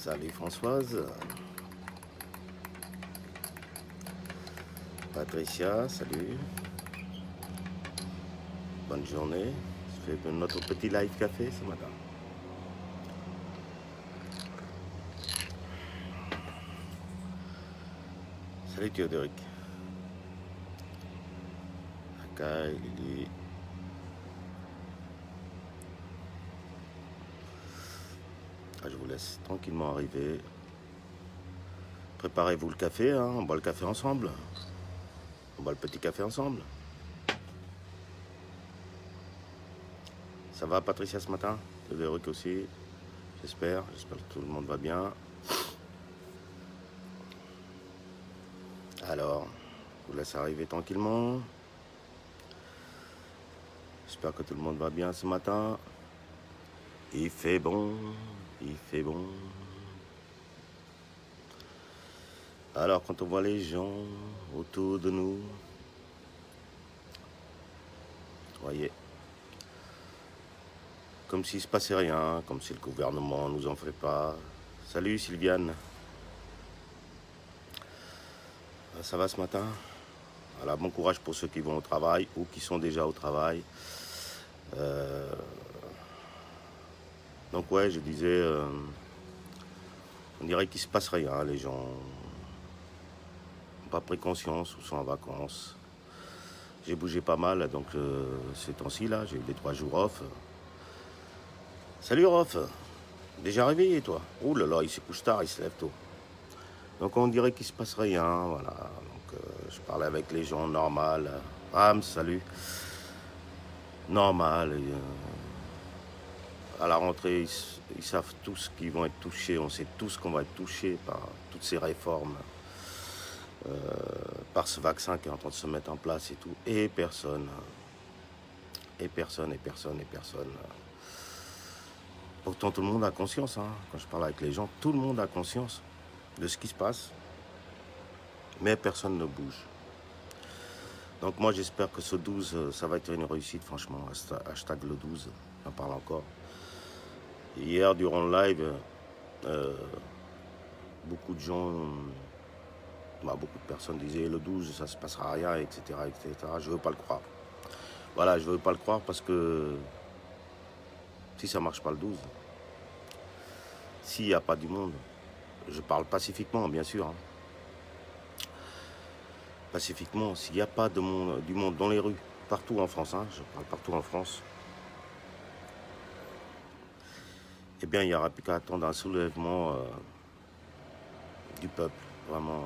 Salut Françoise, Patricia, salut, bonne journée. Je fais notre petit live café ce matin. Salut Théodoric, Akai, Lily. Je vous laisse tranquillement arriver. Préparez-vous le café, hein, on boit le café ensemble. On boit le petit café ensemble. Ça va Patricia ce matin? Théodoric aussi, j'espère que tout le monde va bien. Alors, je vous laisse arriver tranquillement. J'espère que tout le monde va bien ce matin. Il fait bon, il fait bon. Alors quand on voit les gens autour de nous, voyez, comme s'il ne se passait rien, comme si le gouvernement ne nous en ferait pas. Salut Sylviane. Ça va ce matin? Voilà, bon courage pour ceux qui vont au travail ou qui sont déjà au travail. Donc ouais, je disais, on dirait qu'il ne se passe rien, les gens n'ont pas pris conscience ou sont en vacances. J'ai bougé pas mal, donc ces temps-ci là, j'ai eu des 3 jours off. Salut Rof, déjà réveillé toi? Ouh là là, il se couche tard, il se lève tôt. Donc on dirait qu'il se passe rien, voilà. Donc je parlais avec les gens normal. Ram, salut. Normal. À la rentrée, ils savent tous qu'ils vont être touchés. On sait tous qu'on va être touchés par toutes ces réformes, par ce vaccin qui est en train de se mettre en place et tout. Et personne. Pourtant, tout le monde a conscience. Hein. Quand je parle avec les gens, tout le monde a conscience de ce qui se passe. Mais personne ne bouge. Donc moi, j'espère que ce 12, ça va être une réussite, franchement. Hashtag le 12, j'en parle encore. Hier, durant le live, beaucoup de gens, beaucoup de personnes disaient le 12, ça ne se passera rien, etc., etc. Je ne veux pas le croire. Voilà, je ne veux pas le croire parce que si ça ne marche pas le 12, s'il n'y a pas du monde, je parle pacifiquement, bien sûr. Hein. Pacifiquement, s'il n'y a pas du monde dans les rues, partout en France, hein, je parle partout en France, eh bien, il n'y aura plus qu'à attendre un soulèvement du peuple, vraiment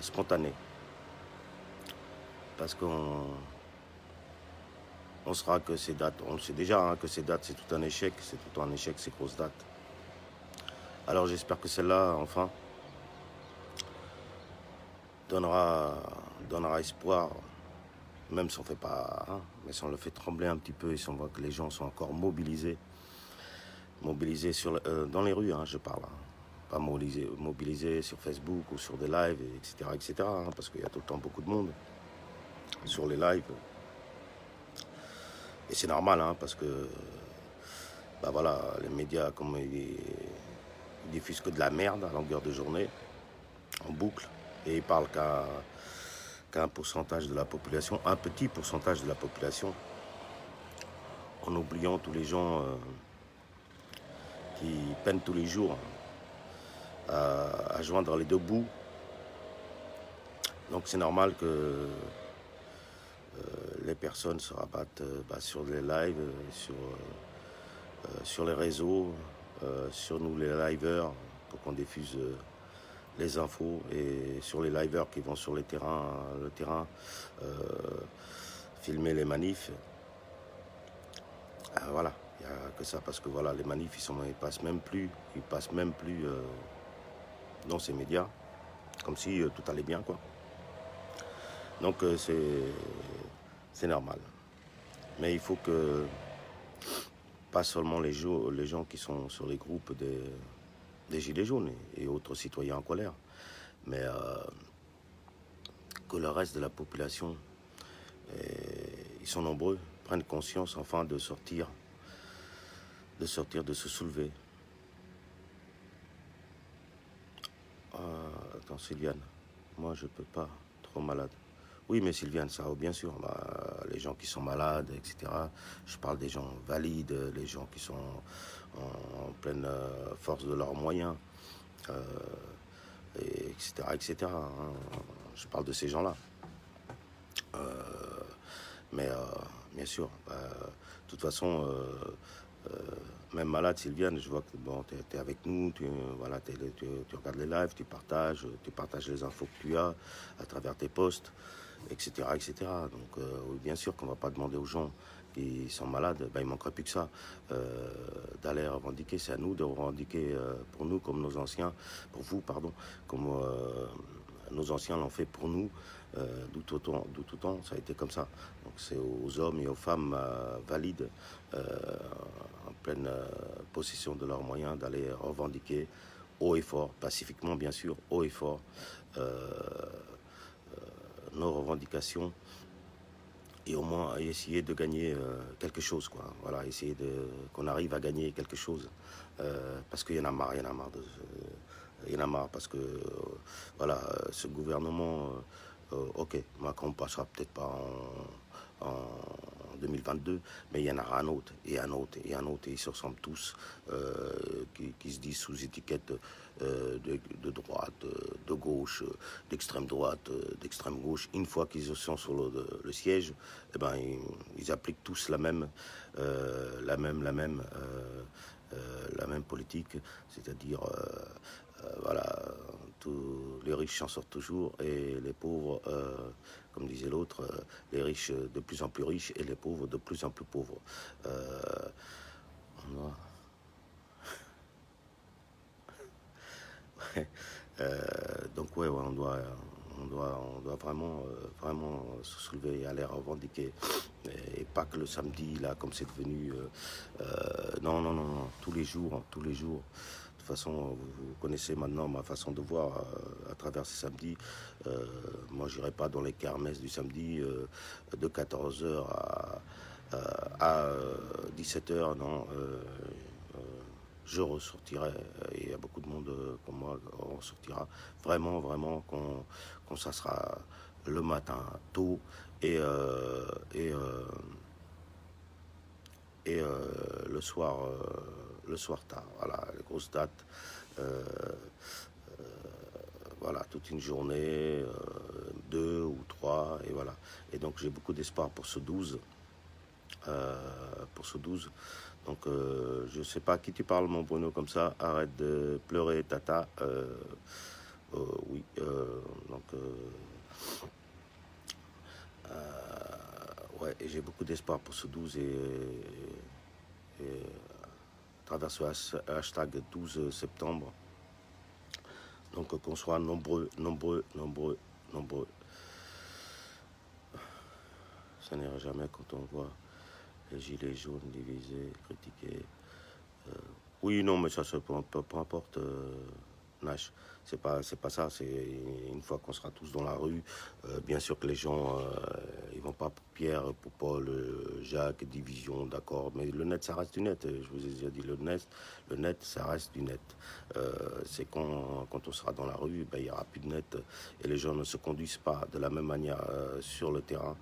spontané. Parce qu'on saura que ces dates, on le sait déjà, hein, que ces dates, c'est tout un échec, ces grosses dates. Alors j'espère que celle-là, enfin, donnera espoir, même si on ne fait pas, hein, mais si on le fait trembler un petit peu et si on voit que les gens sont encore mobilisés dans les rues, hein, je parle, hein, pas mobilisés sur Facebook ou sur des lives, etc., hein, parce qu'il y a tout le temps beaucoup de monde sur les lives. Et c'est normal, hein, parce que voilà, les médias, comme ils diffusent que de la merde à longueur de journée, en boucle, et ils parlent qu'un pourcentage de la population, un petit pourcentage de la population, en oubliant tous les gens qui peinent tous les jours à joindre les deux bouts. Donc c'est normal que les personnes se rabattent sur les lives, sur les réseaux, sur nous les liveurs, pour qu'on diffuse les infos, et sur les liveurs qui vont sur le terrain, filmer les manifs. Voilà, il n'y a que ça, parce que voilà, les manifs, ils passent même plus dans ces médias, comme si tout allait bien, quoi. Donc c'est normal. Mais il faut que, pas seulement les gens qui sont sur les groupes des Gilets jaunes et autres citoyens en colère, mais que le reste de la population, ils sont nombreux, prennent conscience enfin de sortir, de se soulever, Attends, Sylviane, moi je peux pas, trop malade. Oui, mais Sylviane, ça va bien sûr. Bah, les gens qui sont malades, etc. Je parle des gens valides, les gens qui sont en pleine force de leurs moyens, euh, etc., etc. Hein. Je parle de ces gens-là. Mais bien sûr, de toute façon, même malade, Sylviane, je vois que bon, tu es, avec nous, voilà, tu regardes les lives, tu partages les infos que tu as à travers tes posts, etc. etc. Donc, oui, bien sûr qu'on ne va pas demander aux gens qui sont malades, ben, il ne manquerait plus que ça, d'aller revendiquer. C'est à nous de revendiquer pour nous, comme nos anciens, pour vous, pardon, comme nos anciens l'ont fait pour nous, d'où tout temps, ça a été comme ça. Donc c'est aux hommes et aux femmes valides, euh, en pleine possession de leurs moyens, d'aller revendiquer haut et fort, pacifiquement bien sûr, haut et fort, euh, nos revendications et au moins essayer de gagner quelque chose, quoi. Voilà, essayer qu'on arrive à gagner quelque chose, parce qu'il y en a marre, il y en a marre il y en a marre parce que voilà, ce gouvernement, ok, Macron passera peut-être pas en 2022, mais il y en aura un autre, et un autre, et un autre, et ils se ressemblent tous, qui se disent sous étiquette de droite, de gauche, d'extrême droite, d'extrême gauche. Une fois qu'ils sont sur le siège, eh ben, ils appliquent tous la même politique, c'est-à-dire voilà, tous les riches s'en sortent toujours et les pauvres, comme disait l'autre, les riches de plus en plus riches et les pauvres de plus en plus pauvres. Euh, on doit, donc ouais, on doit vraiment, vraiment se soulever et aller revendiquer. Et pas que le samedi, là, comme c'est devenu. Non, non, non, non, tous les jours, hein, tous les jours. De toute façon, vous connaissez maintenant ma façon de voir à travers ces samedis. Moi, j'irai pas dans les kermesses du samedi de 14 h à 17 h, non. Je ressortirai, et il y a beaucoup de monde comme moi, on ressortira vraiment, vraiment, quand ça sera le matin tôt et, euh, et, euh, et le soir tard. Voilà, les grosses dates. Euh, voilà, toute une journée, deux ou trois, et voilà. Et donc j'ai beaucoup d'espoir pour ce 12. Pour ce 12. Donc je sais pas à qui tu parles, mon Bruno, comme ça. Arrête de pleurer, tata. Oui, donc ouais, et j'ai beaucoup d'espoir pour ce 12 et à travers ce hashtag 12 septembre. Donc qu'on soit nombreux, nombreux, nombreux, nombreux. Ça n'ira jamais quand on voit les gilets jaunes divisés, critiqués. Oui, non, mais ça, peu importe, Nash. C'est pas ça. C'est une fois qu'on sera tous dans la rue, bien sûr que les gens, ils vont pas pour Pierre, pour Paul, Jacques, division, d'accord. Mais le net, ça reste du net. Je vous ai déjà dit le net, ça reste du net. C'est quand on sera dans la rue, ben, il y aura plus de net et les gens ne se conduisent pas de la même manière sur le terrain,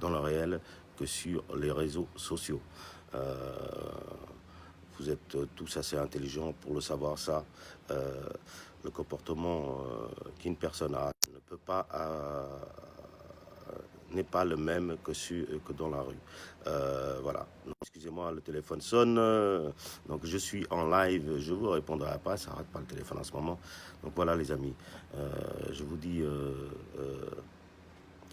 dans le réel, que sur les réseaux sociaux. Euh, vous êtes tous assez intelligents pour le savoir, ça. Euh, le comportement qu'une personne a ne peut pas n'est pas le même que dans la rue. Voilà. Excusez-moi, le téléphone sonne. Donc je suis en live, je vous répondrai pas, ça n'arrête pas le téléphone en ce moment. Donc voilà les amis, je vous dis,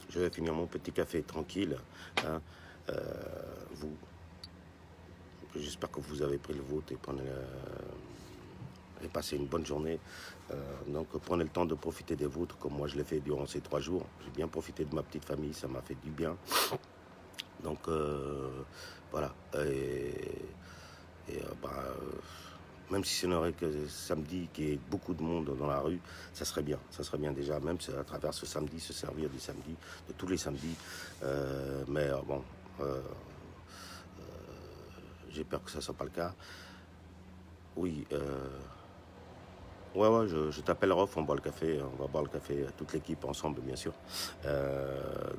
je vais finir mon petit café tranquille. Hein. Vous, j'espère que vous avez pris le vôtre et passez une bonne journée. Donc prenez le temps de profiter des vôtres comme moi je l'ai fait durant ces 3 jours. J'ai bien profité de ma petite famille, ça m'a fait du bien. Donc voilà. Même si ce n'aurait que samedi qu'il y ait beaucoup de monde dans la rue, ça serait bien. Ça serait bien déjà, même à travers ce samedi, se servir du samedi, de tous les samedis. Mais bon, j'ai peur que ça ne soit pas le cas. Oui, Ouais, je t'appelle Rof, on boit le café, on va boire le café, toute l'équipe ensemble, bien sûr.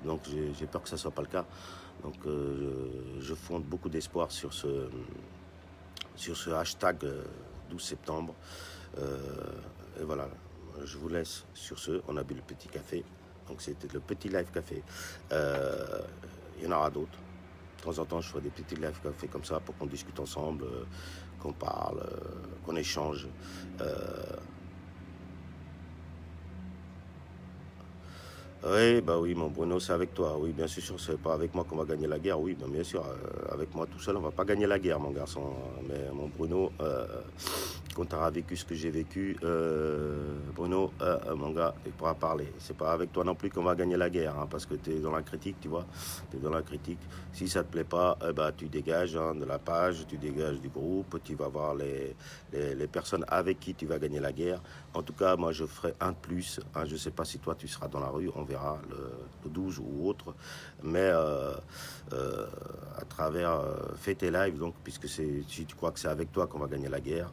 Donc j'ai peur que ça soit pas le cas. Donc je fonde beaucoup d'espoir sur ce hashtag 12 septembre. Euh, et voilà, je vous laisse sur ce. On a bu le petit café. Donc c'était le petit live café. Il y en aura d'autres. De temps en temps, je ferai des petits live café comme ça pour qu'on discute ensemble, qu'on parle, qu'on échange. Euh, Oui, bah oui, mon Bruno, c'est avec toi. Oui, bien sûr, c'est pas avec moi qu'on va gagner la guerre. Oui, bien sûr, avec moi tout seul, on va pas gagner la guerre, mon garçon. Mais mon Bruno, quand tu auras vécu ce que j'ai vécu, Bruno, mon gars, il pourra parler. C'est pas avec toi non plus qu'on va gagner la guerre, hein, parce que tu es dans la critique, tu vois. Tu es dans la critique. Si ça te plaît pas, bah, tu dégages hein, de la page, tu dégages du groupe, tu vas voir les personnes avec qui tu vas gagner la guerre. En tout cas, moi, je ferai un de plus. Hein, je sais pas si toi, tu seras dans la rue, on verra le 12 ou autre. Mais euh, à travers fais tes lives, donc, puisque si tu crois que c'est avec toi qu'on va gagner la guerre,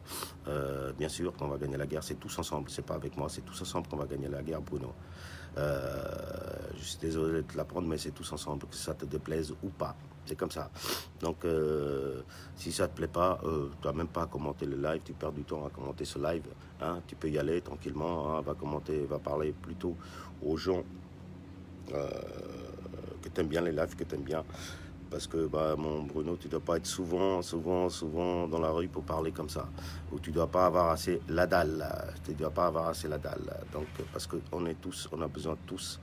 bien sûr qu'on va gagner la guerre, c'est tous ensemble, c'est pas avec moi, c'est tous ensemble qu'on va gagner la guerre, Bruno. Je suis désolé de te l'apprendre, mais c'est tous ensemble, que ça te déplaise ou pas. C'est comme ça. Donc, si ça te plaît pas, tu n'as même pas à commenter le live, tu perds du temps à commenter ce live. Hein, tu peux y aller tranquillement, hein, va commenter, va parler plutôt aux gens euh, que tu aimes bien les lives, que tu aimes bien. Parce que, bah, mon Bruno, tu dois pas être souvent dans la rue pour parler comme ça. Ou tu dois pas avoir assez la dalle. Tu dois pas avoir assez la dalle. Donc, parce qu'on est tous, on a besoin de tous.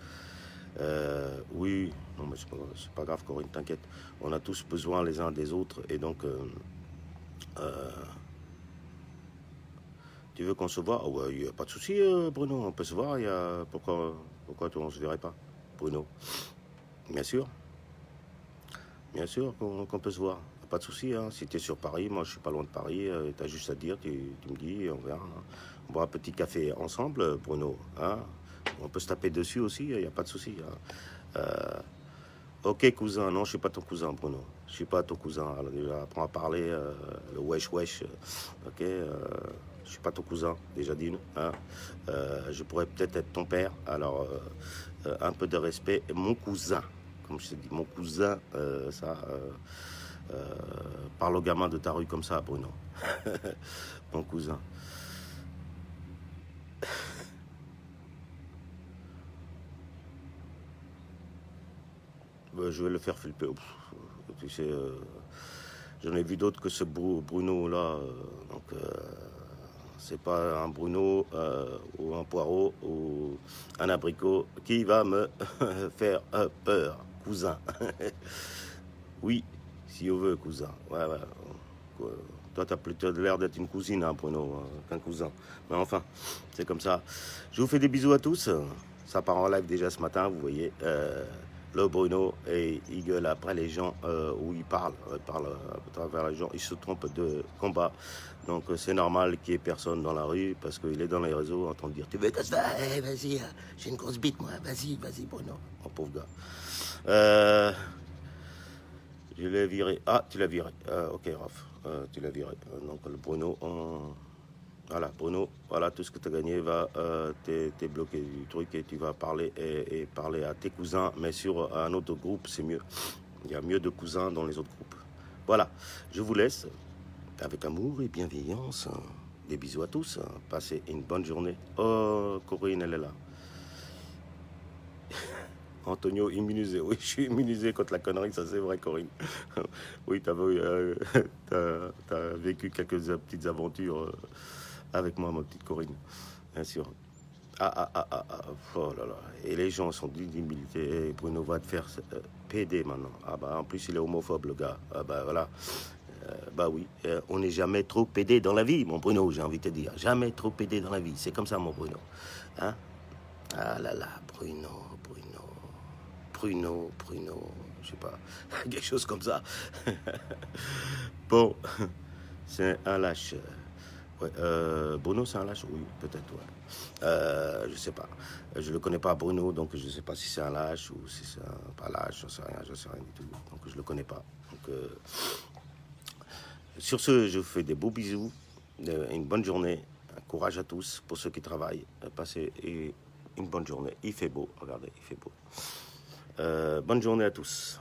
Oui, non, mais c'est pas grave, Corinne, t'inquiète. On a tous besoin les uns des autres. Et donc, euh, tu veux qu'on se voit? Oh, ouais, il n'y a pas de souci, Bruno, on peut se voir. Pourquoi on ne se verrait pas, Bruno? Bien sûr. Bien sûr qu'on peut se voir. Pas de souci, hein. Si tu es sur Paris, moi je suis pas loin de Paris, tu as juste à dire, tu me dis, on verra. Hein. On boit un petit café ensemble, Bruno. Hein. On peut se taper dessus aussi, il n'y a pas de souci. Hein. Ok, cousin, non, je suis pas ton cousin, Bruno. Je suis pas ton cousin. Alors, déjà, apprends à parler, le wesh wesh. Ok, je suis pas ton cousin, déjà d'une. Hein. Je pourrais peut-être être ton père. Alors, un peu de respect. Mon cousin, comme je te dis, mon cousin, euh, parle au gamin de ta rue comme ça, Bruno. Mon cousin. Je vais le faire flipper. Tu sais, j'en ai vu d'autres que ce Bruno là. Donc, c'est pas un Bruno ou un poireau ou un abricot qui va me faire peur, cousin. Oui, si on veut, cousin. Ouais. Toi, t'as plutôt l'air d'être une cousine, hein, Bruno, qu'un cousin. Mais enfin, c'est comme ça. Je vous fais des bisous à tous. Ça part en live déjà ce matin, vous voyez. Le Bruno, et il gueule après les gens où il parle à travers les gens, il se trompe de combat. Donc c'est normal qu'il n'y ait personne dans la rue parce qu'il est dans les réseaux en train de dire tu veux que ça va, vas-y, j'ai une grosse bite moi, vas-y Bruno, mon pauvre gars. Je l'ai viré. Ah, tu l'as viré. Ok, Raph, tu l'as viré. Donc le Bruno, voilà, Bruno, voilà, tout ce que tu as gagné va t'es bloqué du truc et tu vas parler et parler à tes cousins, mais sur un autre groupe, c'est mieux. Il y a mieux de cousins dans les autres groupes. Voilà, je vous laisse avec amour et bienveillance. Hein. Des bisous à tous. Hein. Passez une bonne journée. Oh, Corinne, elle est là. Antonio immunisé. Oui, je suis immunisé contre la connerie, ça c'est vrai, Corinne. Oui, t'as vécu quelques petites aventures avec moi, ma petite Corinne, bien sûr. Oh là là. Et les gens sont d'humilité. Bruno va te faire PD maintenant. Ah bah, en plus, il est homophobe, le gars. Ah bah voilà. Bah oui, on n'est jamais trop pédé dans la vie, mon Bruno, j'ai envie de te dire. Jamais trop pédé dans la vie. C'est comme ça, mon Bruno. Hein? Ah là là, Bruno, je sais pas, quelque chose comme ça. Bon, c'est un lâche. Ouais, Bruno, c'est un lâche? Oui, peut-être, ouais. Je sais pas. Je le connais pas, Bruno, donc je sais pas si c'est un lâche ou si c'est un pas lâche, je sais rien du tout. Donc je le connais pas. Donc, sur ce, je vous fais des beaux bisous, une bonne journée. Courage à tous pour ceux qui travaillent. Passez une bonne journée. Il fait beau, regardez, il fait beau. Bonne journée à tous.